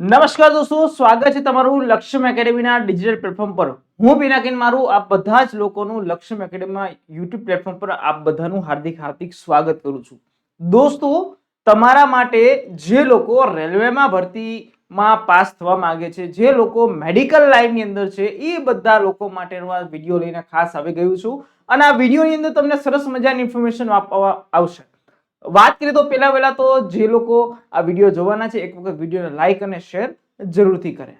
નમસ્કાર દોસ્તો, સ્વાગત છે તમારું લક્ષ્યમ એકેડેમીના ડિજિટલ પ્લેટફોર્મ પર। હું પિનાકિન મારું આપ બધા જ લોકોનું લક્ષ્યમ એકેડેમીમાં યુટ્યુબ પ્લેટફોર્મ પર આપ બધાનું હાર્દિક સ્વાગત કરું છું। દોસ્તો, તમારા માટે જે લોકો રેલવેમાં ભરતીમાં પાસ થવા માંગે છે, જે લોકો મેડિકલ લાઇનની અંદર છે, એ બધા લોકો માટેનો આ વિડીયો લઈને ખાસ આવી ગયું છું અને આ વિડીયોની અંદર તમને સરસ મજાની ઇન્ફોર્મેશન આપવામાં આવશે। વાત કરીએ તો પહેલા તો જે લોકો આ વિડીયો જોવાના છે એક વખત વિડીયોને લાઈક અને શેર જરૂરથી કરે।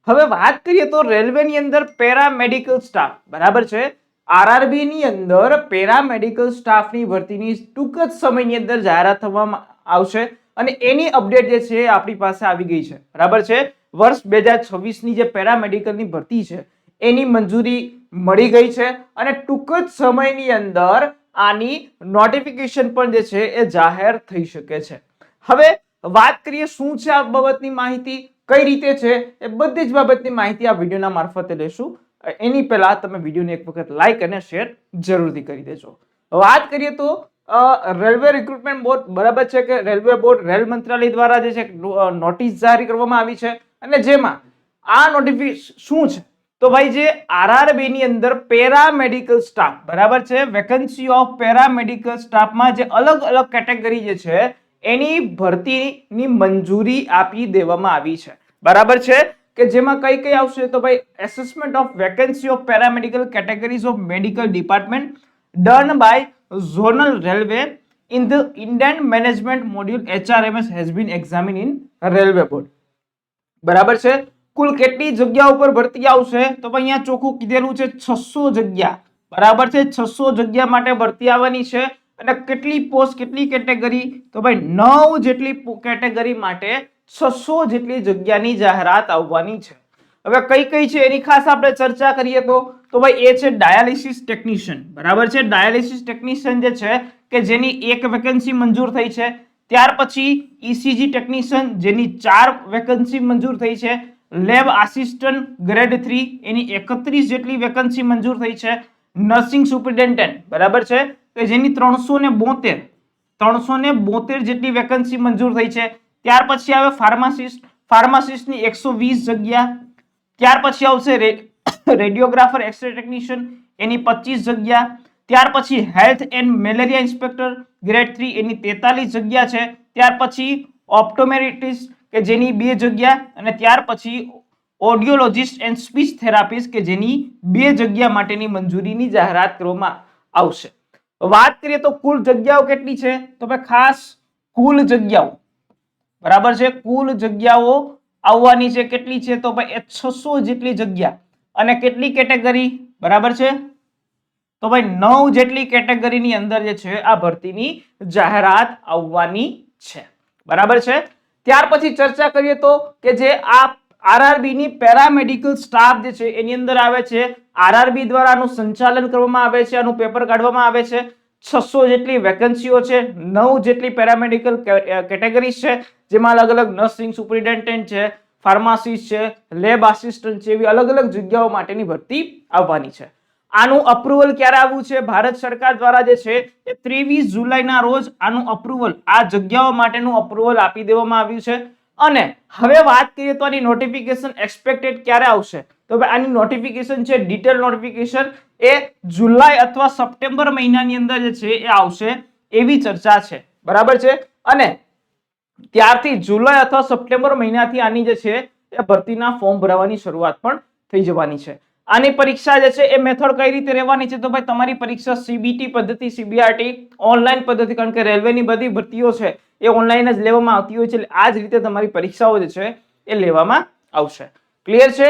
હવે વાત કરીએ તો રેલવેની અંદર પેરામેડિકલ સ્ટાફ બરાબર છે, આરઆરબી ની અંદર પેરામેડિકલ સ્ટાફની ભરતીની ટૂંક જ સમયની અંદર જાહેરાત થવામાં આવશે અને એની અપડેટ જે છે આપણી પાસે આવી ગઈ છે બરાબર છે। વર્ષ 2026 ની જે પેરામેડિકલની ભરતી છે એની મંજૂરી મળી ગઈ છે અને ટૂંક જ સમયની અંદર આની નોટિફિકેશન પણ જે છે એ જાહેર થઈ શકે છે। હવે વાત કરીએ શું છે આ બાબતની માહિતી, કઈ રીતે છે, એ બધી જ બાબતની માહિતી આ વિડીયોના મારફતે લેશું। એની પહેલા તમે વિડીયોને એક વખત લાઈક અને શેર જરૂરથી કરી દેજો। વાત કરીએ તો રેલવે રિક્રુટમેન્ટ બોર્ડ બરાબર છે કે રેલવે બોર્ડ રેલ મંત્રાલય દ્વારા જે છે નોટિસ જારી કરવામાં આવી છે અને જેમાં આ નોટિફિકેશન શું છે તો ભાઈ જે આરઆરબી ની અંદર પેરામેડિકલ સ્ટાફ બરાબર છે, વેકેન્સી ઓફ પેરામેડિકલ સ્ટાફમાં જે અલગ અલગ કેટેગરી જે છે એની ભરતીની મંજૂરી આપી દેવામાં આવી છે બરાબર છે કે જેમાં કઈ કઈ આવશે તો ભાઈ assessment of vacancy of paramedical categories of medical department done by zonal railway in the Indian management module HRMS has been examined in railway board બરાબર છે। કુલ કેટલી જગ્યા ઉપર ભરતી આવશે તો ભાઈ અહીંયા ચોખ્ખું કીધેલું છે 600 જગ્યા બરાબર છે। 600 જગ્યા માટે ભરતી આવવાની છે અને કેટલી પોસ્ટ કેટલી કેટેગરી તો ભાઈ 9 જેટલી કેટેગરી માટે 600 જેટલી જગ્યાની જાહેરાત આવવાની છે। હવે કઈ કઈ છે એની ખાસ આપણે ચર્ચા કરીએ તો ભાઈ એ છે ડાયાલિસિસ ટેકનિશિયન બરાબર છે। ડાયાલિસિસ ટેકનિશિયન જે છે કે જેની એક વેકેન્સી મંજૂર થઈ છે, ત્યાર પછી ઈસીજી ટેકનિશિયન જેની 4 વેકેન્સી મંજૂર થઈ છે, લેબ આસિસ્ટન્ટ ગ્રેડ 3 એની 31 જેટલી વેકેન્સી મંજૂર થઈ છે, નર્સિંગ સુપરિન્ટેન્ડન્ટ બરાબર છે કે જેની 372 જેટલી વેકેન્સી મંજૂર થઈ છે, ત્યાર પછી આવે ફાર્માસિસ્ટની 120 જગ્યા, ત્યાર પછી આવશે રેડિયોગ્રાફર એક્સરે ટેકનિશિયન એની 25 જગ્યા, ત્યાર પછી health and malaria inspector grade 3 એની 43 જગ્યા છે, ત્યાર પછી ઓપ્ટોમેટ્રિસ્ટ કે જેની 2 જગ્યા અને ત્યાર પછી ઓડિયોલોજિસ્ટ એન્ડ સ્પીચ થેરાપિસ્ટ કે જેની 2 જગ્યા માટેની મંજૂરીની જાહેરાત કરવામાં આવશે। વાત કરીએ તો કુલ જગ્યાઓ કેટલી છે તો ભાઈ ખાસ કુલ જગ્યાઓ બરાબર છે, કુલ જગ્યાઓ આવવાની છે કેટલી છે તો ભાઈ 600 જેટલી જગ્યા અને કેટલી કેટેગરી બરાબર છે તો ભાઈ 9 જેટલી કેટેગરીની અંદર જે છે આ ભરતીની જાહેરાત આવવાની છે બરાબર છે। ત્યાર પછી ચર્ચા કરીએ તો કે જે આ આરઆરબી ની પેરામેડિકલ સ્ટાફ જે છે એની અંદર આવે છે આરઆરબી દ્વારા આનું સંચાલન કરવામાં આવે છે, આનું પેપર કાઢવામાં આવે છે। 600 જેટલી વેકેન્સીઓ છે, 9 જેટલી પેરામેડિકલ કેટેગરીઝ છે જેમાં અલગ અલગ નર્સિંગ સુપરિન્ટેન્ડન્ટ છે, ફાર્માસિસ્ટ છે, લેબ આસિસ્ટન્ટ છે, એવી અલગ અલગ જગ્યાઓ માટેની ભરતી આવવાની છે। આનું અપ્રુવલ ક્યારે આવ્યું છે ભારત સરકાર દ્વારા જે છે એ 23 જુલાઈના રોજ આનું અપ્રુવલ આ જગ્યાઓ માટેનું અપ્રુવલ આપી દેવામાં આવ્યું છે અને હવે વાત કરીએ તો આની નોટિફિકેશન એક્સપેક્ટેડ ક્યારે આવશે તો ભાઈ આની નોટિફિકેશન છે ડિટેલ નોટિફિકેશન એ જુલાઈ અથવા સપ્ટેમ્બર મહિનાની અંદર જે છે એ આવશે એવી ચર્ચા છે બરાબર છે અને ત્યારથી જુલાઈ અથવા સપ્ટેમ્બર મહિનાથી આની જે છે એ ભરતીના ફોર્મ ભરવાની શરૂઆત પણ થઈ જવાની છે। આની પરીક્ષા જે છે એ મેથડ કઈ રીતે રહેવાની છે તો ભાઈ તમારી પરીક્ષા સીબીટી પદ્ધતિ સીબીઆરટી ઓનલાઈન પદ્ધતિ કારણ કે રેલવેની બધી ભરતીઓ છે એ ઓનલાઈન જ લેવામાં આવતી હોય છે એટલે આ જ રીતે તમારી પરીક્ષાઓ જે છે એ લેવામાં આવશે। ક્લિયર છે?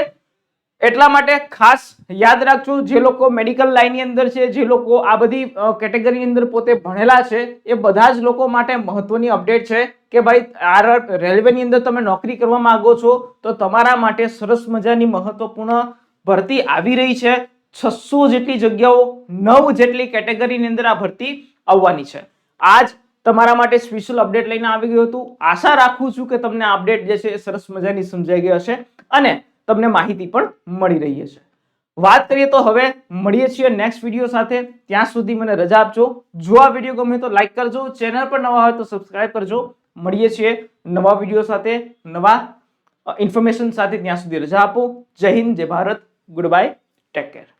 એટલા માટે ખાસ યાદ રાખજો જે લોકો મેડિકલ લાઇનની અંદર છે, જે લોકો આ બધી કેટેગરીની અંદર પોતે ભણેલા છે એ બધા જ લોકો માટે મહત્વની અપડેટ છે કે ભાઈ આ રેલવેની અંદર તમે નોકરી કરવા માંગો છો તો તમારા માટે સરસ મજાની મહત્વપૂર્ણ ભરતી આવી રહી છે। 600 જેટલી જગ્યાઓ 9 જેટલી કેટેગરીની અંદર આ ભરતી આવવાની છે। આજ તમારા માટે સ્પેશિયલ અપડેટ લઈને આવી ગયો હતું। આશા રાખું છું કે તમને આ અપડેટ જે છે એ સરસ મજાની સમજાઈ ગઈ હશે અને તમને માહિતી પણ મળી રહી હશે। વાત કરીએ તો હવે મળીએ છીએ નેક્સ્ટ વિડીયો સાથે, ત્યાં સુધી મને રજા આપજો। જો આ વિડીયો ગમે તો લાઈક કરજો, ચેનલ પર નવા હોય તો સબસ્ક્રાઇબ કરજો। મળીએ છીએ નવા વિડીયો સાથે, નવા ઇન્ફોર્મેશન સાથે ત્યાં સુધી રજા આપો. જય હિન્દ, જય Bharat, good bye, take care.